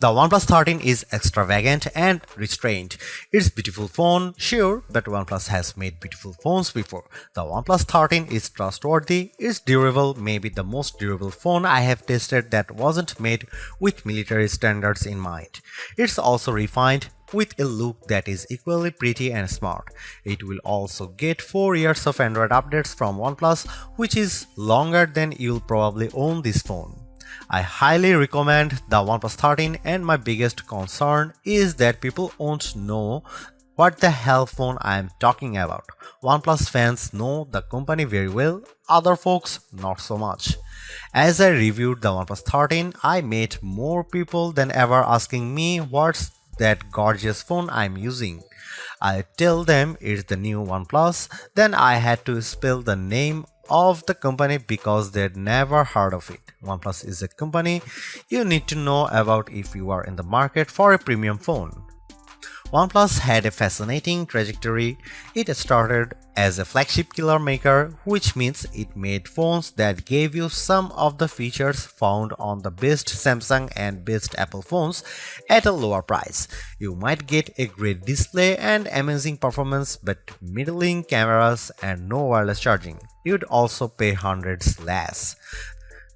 The OnePlus 13 is extravagant and restrained. It's a beautiful phone, sure, but OnePlus has made beautiful phones before. The OnePlus 13 is trustworthy, it's durable, maybe the most durable phone I have tested that wasn't made with military standards in mind. It's also refined, with a look that is equally pretty and smart. It will also get 4 years of Android updates from OnePlus, which is longer than you'll probably own this phone. I highly recommend the OnePlus 13, and my biggest concern is that people won't know what the hell phone I am talking about. OnePlus fans know the company very well, other folks not so much. As I reviewed the OnePlus 13, I met more people than ever asking me what's that gorgeous phone I'm using. I tell them it's the new OnePlus, then I had to spell the name of the company because they'd never heard of it. OnePlus is a company you need to know about if you are in the market for a premium phone. OnePlus had a fascinating trajectory. It started as a flagship killer maker, which means it made phones that gave you some of the features found on the best Samsung and best Apple phones at a lower price. You might get a great display and amazing performance, but middling cameras and no wireless charging. You'd also pay hundreds less.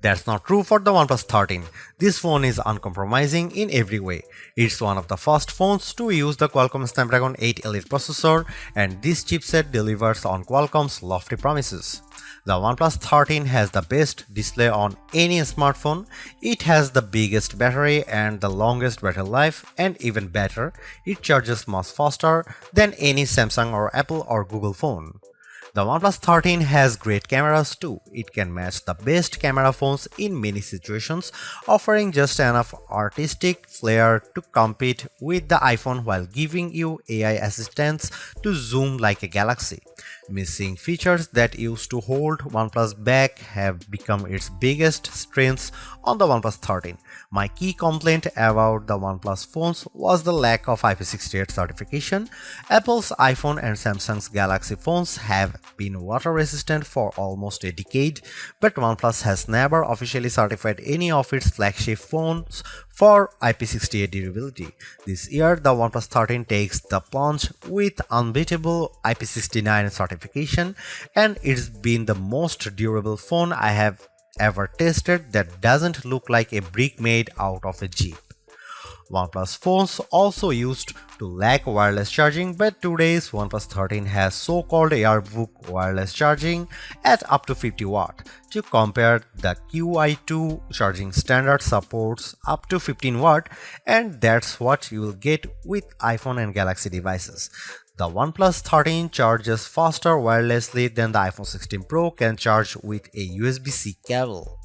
That's not true for the OnePlus 13. This phone is uncompromising in every way. It's one of the first phones to use the Qualcomm Snapdragon 8 Elite processor, and this chipset delivers on Qualcomm's lofty promises. The OnePlus 13 has the best display on any smartphone. It has the biggest battery and the longest battery life, and even better, it charges much faster than any Samsung or Apple or Google phone. The OnePlus 13 has great cameras too. It can match the best camera phones in many situations, offering just enough artistic flair to compete with the iPhone while giving you AI assistants to zoom like a galaxy. Missing features that used to hold OnePlus back have become its biggest strengths on the OnePlus 13. My key complaint about the OnePlus phones was the lack of IP68 certification. Apple's iPhone and Samsung's Galaxy phones have been water resistant for almost a decade, but OnePlus has never officially certified any of its flagship phones for IP68 durability. This year, the OnePlus 13 takes the plunge with unbeatable IP69 certification, and it's been the most durable phone I have ever tested that doesn't look like a brick made out of a Jeep. OnePlus phones also used to lack wireless charging, but today's OnePlus 13 has so-called Airbook wireless charging at up to 50 watt. To compare, the QI2 charging standard supports up to 15 watt, and that's what you will get with iPhone and Galaxy devices. The OnePlus 13 charges faster wirelessly than the iPhone 16 Pro can charge with a USB-C cable.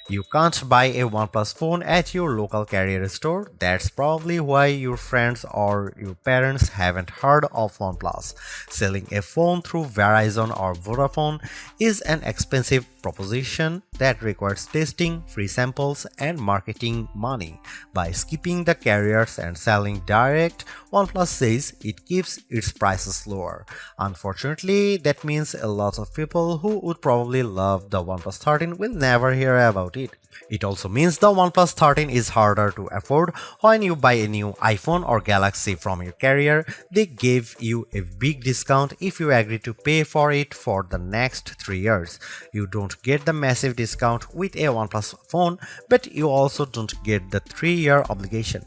You can't buy a OnePlus phone at your local carrier store. That's probably why your friends or your parents haven't heard of OnePlus. Selling a phone through Verizon or Vodafone is an expensive proposition that requires testing, free samples, and marketing money. By skipping the carriers and selling direct, OnePlus says it keeps its prices lower. Unfortunately, that means a lot of people who would probably love the OnePlus 13 will never hear about it. It also means the OnePlus 13 is harder to afford. When you buy a new iPhone or Galaxy from your carrier, they give you a big discount if you agree to pay for it for the next 3 years. You don't get the massive discount with a OnePlus phone, but you also don't get the 3-year obligation.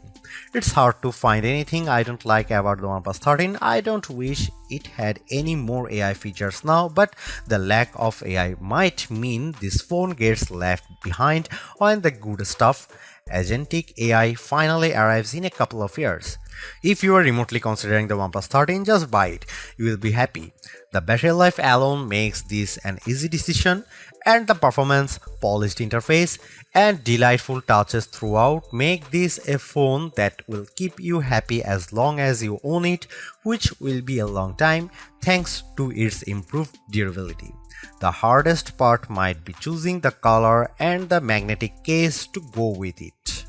It's hard to find anything I don't like about the OnePlus 13. I don't wish it had any more AI features now, but the lack of AI might mean this phone gets left behind when the good stuff, agentic AI, finally arrives in a couple of years. If you are remotely considering the OnePlus 13, just buy it. You will be happy. The battery life alone makes this an easy decision, and the performance, polished interface, and delightful touches throughout make this a phone that will keep you happy as long as you own it, which will be a long time thanks to its improved durability. The hardest part might be choosing the color and the magnetic case to go with it.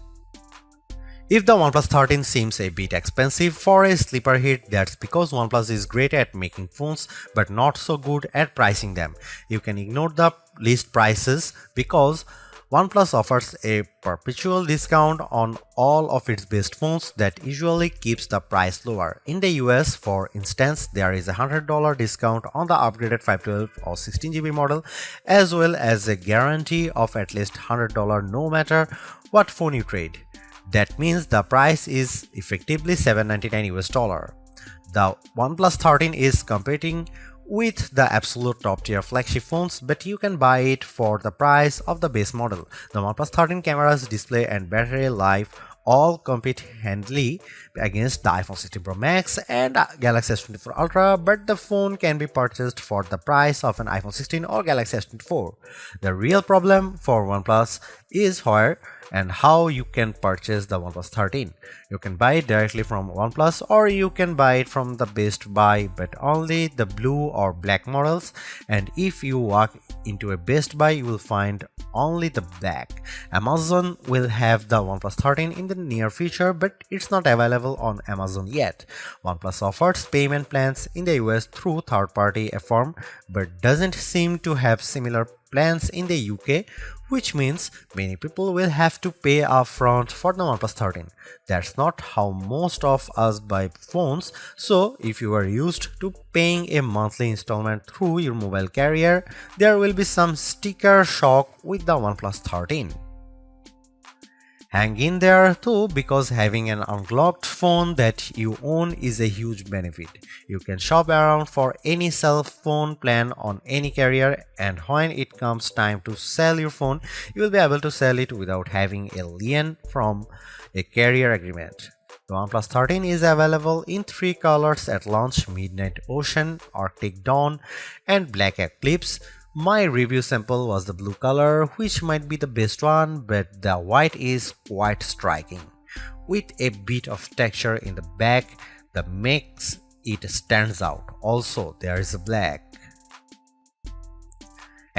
If the OnePlus 13 seems a bit expensive for a sleeper hit, that's because OnePlus is great at making phones but not so good at pricing them. You can ignore the list prices because OnePlus offers a perpetual discount on all of its best phones that usually keeps the price lower. In the US, for instance, there is a $100 discount on the upgraded 512 or 16GB model, as well as a guarantee of at least $100 no matter what phone you trade. That means the price is effectively $799 US. The OnePlus 13 is competing with the absolute top tier flagship phones, but you can buy it for the price of the base model. The OnePlus 13 cameras, display and battery life all compete handily against the iPhone 16 Pro Max and Galaxy S24 Ultra, but the phone can be purchased for the price of an iPhone 16 or Galaxy S24. The real problem for OnePlus is where and how you can purchase the OnePlus 13. You can buy it directly from OnePlus, or you can buy it from the Best Buy, but only the blue or black models, and if you walk into a Best Buy you will find only the black. Amazon will have the OnePlus 13 in the near future, but it's not available on Amazon yet. OnePlus offers payment plans in the US through third-party firm, but doesn't seem to have similar plans in the UK, which means many people will have to pay upfront for the OnePlus 13. That's not how most of us buy phones, so if you are used to paying a monthly installment through your mobile carrier, there will be some sticker shock with the OnePlus 13. Hang in there too, because having an unlocked phone that you own is a huge benefit. You can shop around for any cell phone plan on any carrier, and when it comes time to sell your phone, you will be able to sell it without having a lien from a carrier agreement. The OnePlus 13 is available in 3 colors at launch: Midnight Ocean, Arctic Dawn, and Black Eclipse. My review sample was the blue color, which might be the best one, but the white is quite striking, with a bit of texture in the back that makes it stands out. Also, there is a black.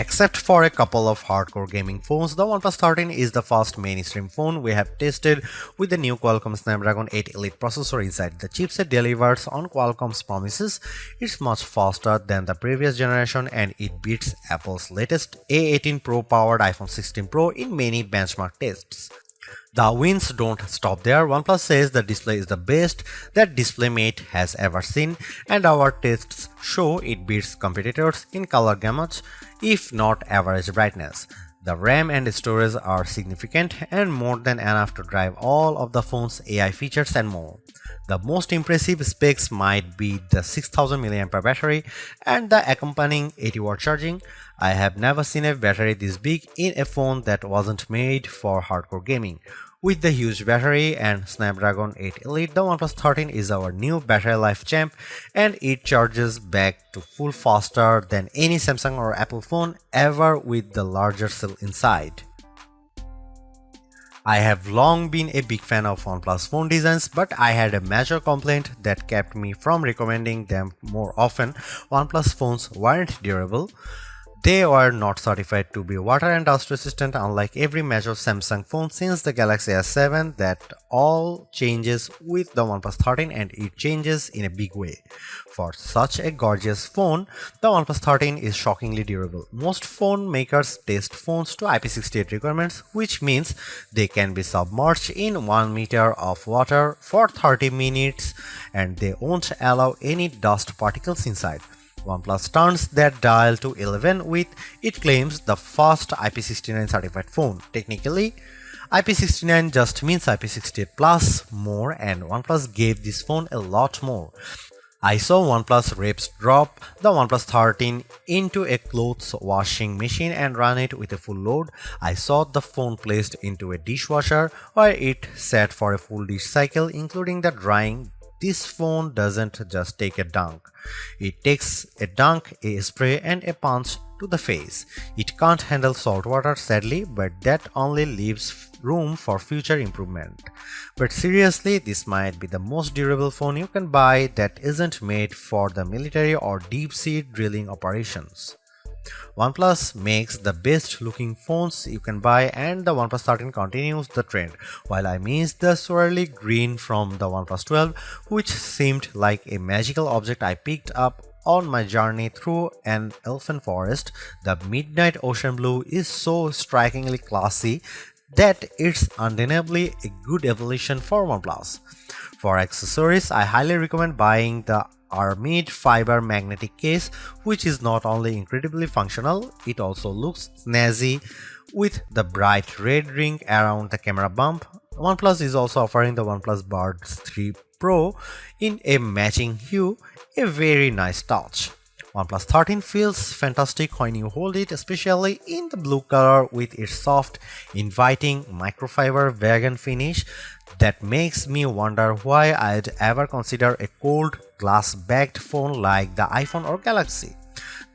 Except for a couple of hardcore gaming phones, the OnePlus 13 is the first mainstream phone we have tested with the new Qualcomm Snapdragon 8 Elite processor inside. The chipset delivers on Qualcomm's promises. It's much faster than the previous generation, and it beats Apple's latest A18 Pro powered iPhone 16 Pro in many benchmark tests. The wins don't stop there. OnePlus says the display is the best that DisplayMate has ever seen, and our tests show it beats competitors in color gamut, if not average brightness. The RAM and storage are significant and more than enough to drive all of the phone's AI features and more. The most impressive specs might be the 6000 mAh battery and the accompanying 80-watt charging. I have never seen a battery this big in a phone that wasn't made for hardcore gaming. With the huge battery and Snapdragon 8 Elite, the OnePlus 13 is our new battery life champ, and it charges back to full faster than any Samsung or Apple phone ever with the larger cell inside. I have long been a big fan of OnePlus phone designs, but I had a major complaint that kept me from recommending them more often. OnePlus phones weren't durable. They were not certified to be water and dust resistant, unlike every major Samsung phone since the Galaxy S7. That all changes with the OnePlus 13, and it changes in a big way. For such a gorgeous phone, the OnePlus 13 is shockingly durable. Most phone makers test phones to IP68 requirements, which means they can be submerged in 1 meter of water for 30 minutes and they won't allow any dust particles inside. OnePlus turns that dial to 11 with, it claims, the first IP69 certified phone. Technically, IP69 just means IP68 plus more, and OnePlus gave this phone a lot more. I saw OnePlus reps drop the OnePlus 13 into a clothes washing machine and run it with a full load. I saw the phone placed into a dishwasher where it sat for a full dish cycle, including the drying. This phone doesn't just take a dunk. It takes a dunk, a spray, and a punch to the face. It can't handle salt water, sadly, but that only leaves room for future improvement. But seriously, this might be the most durable phone you can buy that isn't made for the military or deep-sea drilling operations. OnePlus makes the best looking phones you can buy, and the OnePlus 13 continues the trend, while I miss the swirly green from the OnePlus 12, which seemed like a magical object I picked up on my journey through an elfin forest. The midnight ocean blue is so strikingly classy that it's undeniably a good evolution for OnePlus. For accessories, I highly recommend buying the Armid fiber magnetic case, which is not only incredibly functional, it also looks snazzy with the bright red ring around the camera bump. OnePlus is also offering the OnePlus Buds 3 Pro in a matching hue, a very nice touch. OnePlus 13 feels fantastic when you hold it, especially in the blue color with its soft, inviting microfiber vegan finish that makes me wonder why I'd ever consider a cold glass-backed phone like the iPhone or Galaxy.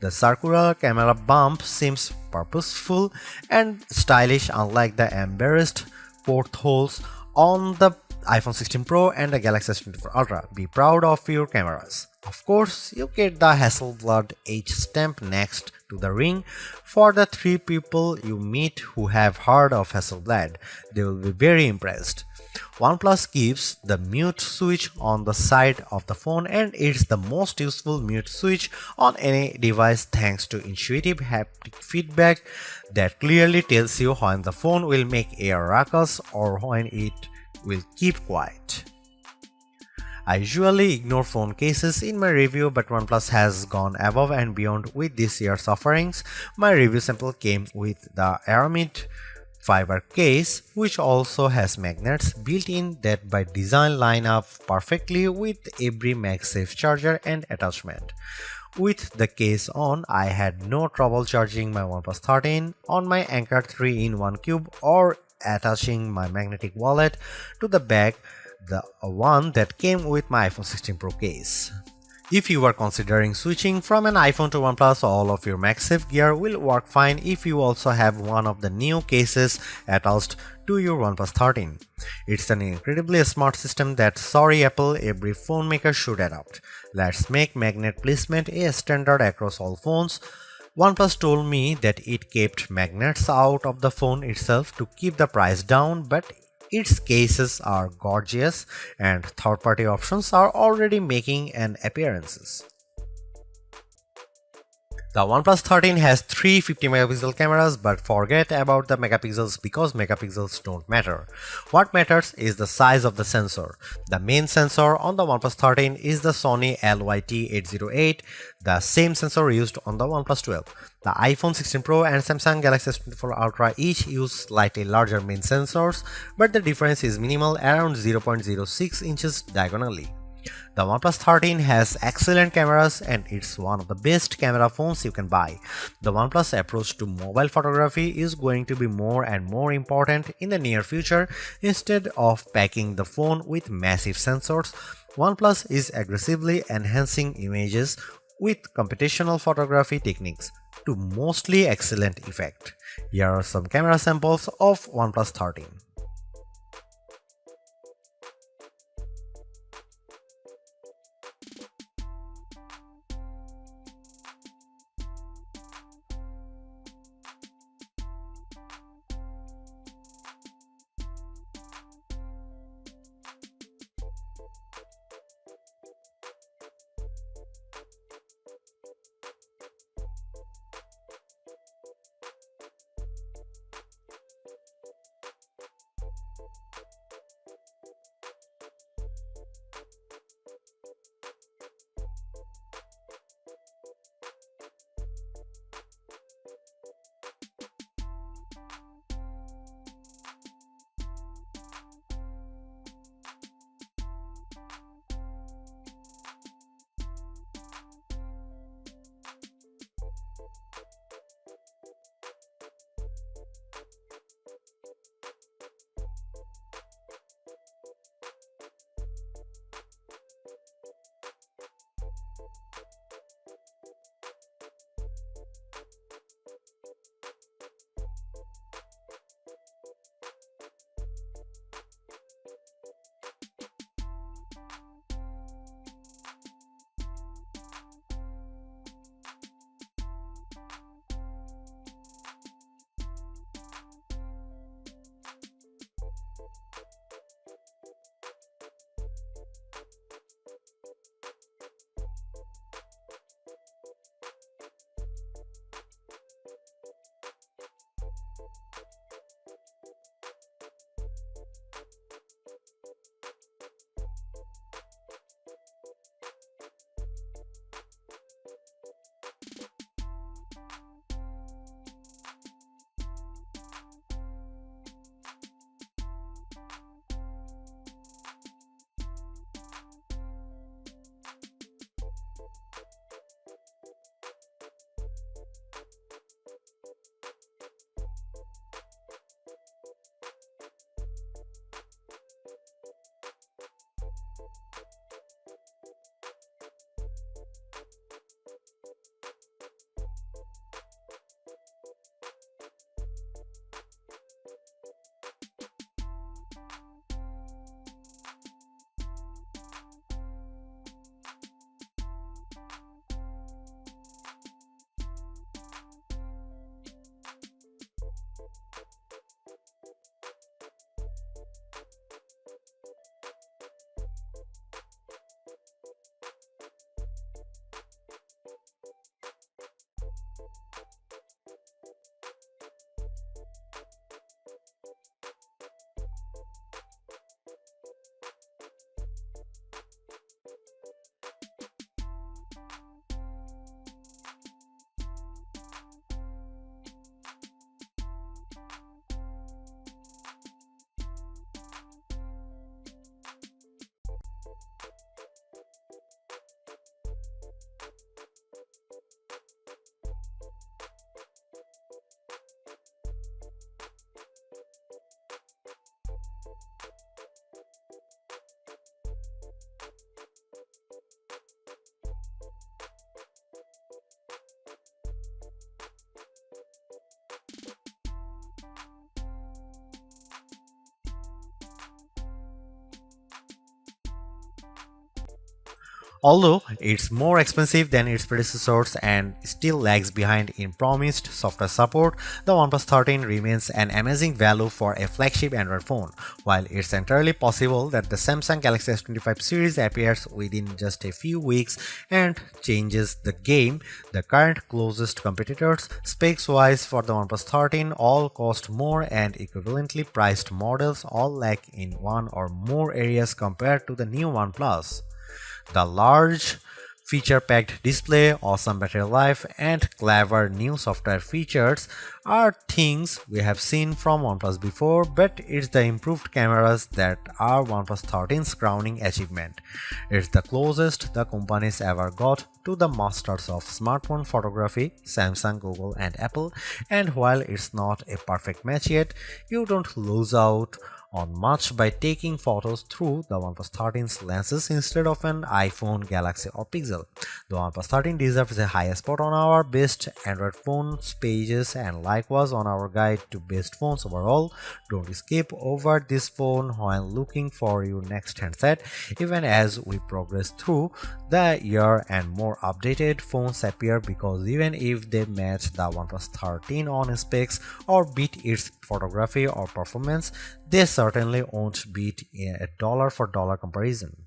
The circular camera bump seems purposeful and stylish, unlike the embarrassed portholes on the iPhone 16 Pro and the Galaxy S24 Ultra. Be proud of your cameras. Of course, you get the Hasselblad H stamp next to the ring. For the 3 people you meet who have heard of Hasselblad, they will be very impressed. OnePlus gives the mute switch on the side of the phone, and it's the most useful mute switch on any device thanks to intuitive haptic feedback that clearly tells you when the phone will make a ruckus or when it will keep quiet. I usually ignore phone cases in my review, but OnePlus has gone above and beyond with this year's offerings. My review sample came with the Aramid fiber case, which also has magnets built in that by design line up perfectly with every MagSafe charger and attachment. With the case on, I had no trouble charging my OnePlus 13 on my Anker 3-in-1 cube or attaching my magnetic wallet to the bag, the one that came with my iPhone 16 Pro case. If you are considering switching from an iPhone to OnePlus, all of your MagSafe gear will work fine if you also have one of the new cases attached to your OnePlus 13. It's an incredibly smart system that, sorry Apple, every phone maker should adopt. Let's make magnet placement a standard across all phones. OnePlus told me that it kept magnets out of the phone itself to keep the price down, but its cases are gorgeous and third-party options are already making an appearance. The OnePlus 13 has 3 50-megapixel cameras, but forget about the megapixels because megapixels don't matter. What matters is the size of the sensor. The main sensor on the OnePlus 13 is the Sony LYT-808, the same sensor used on the OnePlus 12. The iPhone 16 Pro and Samsung Galaxy S24 Ultra each use slightly larger main sensors, but the difference is minimal, around 0.06 inches diagonally. The OnePlus 13 has excellent cameras and it's one of the best camera phones you can buy. The OnePlus approach to mobile photography is going to be more and more important in the near future. Instead of packing the phone with massive sensors, OnePlus is aggressively enhancing images with computational photography techniques to mostly excellent effect. Here are some camera samples of OnePlus 13. Although it's more expensive than its predecessors and still lags behind in promised software support, the OnePlus 13 remains an amazing value for a flagship Android phone. While it's entirely possible that the Samsung Galaxy S25 series appears within just a few weeks and changes the game, the current closest competitors, specs-wise for the OnePlus 13, all cost more and equivalently priced models all lack in one or more areas compared to the new OnePlus. The large feature-packed display, awesome battery life, and clever new software features are things we have seen from OnePlus before, but it's the improved cameras that are OnePlus 13's crowning achievement. It's the closest the companies ever got to the masters of smartphone photography, Samsung, Google, and Apple, and while it's not a perfect match yet, you don't lose out on much by taking photos through the OnePlus 13's lenses instead of an iPhone, Galaxy or Pixel. The OnePlus 13 deserves a high spot on our best Android phones pages and likewise on our guide to best phones overall. Don't skip over this phone while looking for your next handset. Even as we progress through the year and more updated phones appear, because even if they match the OnePlus 13 on specs or beat its photography or performance, they certainly won't beat a dollar for dollar comparison.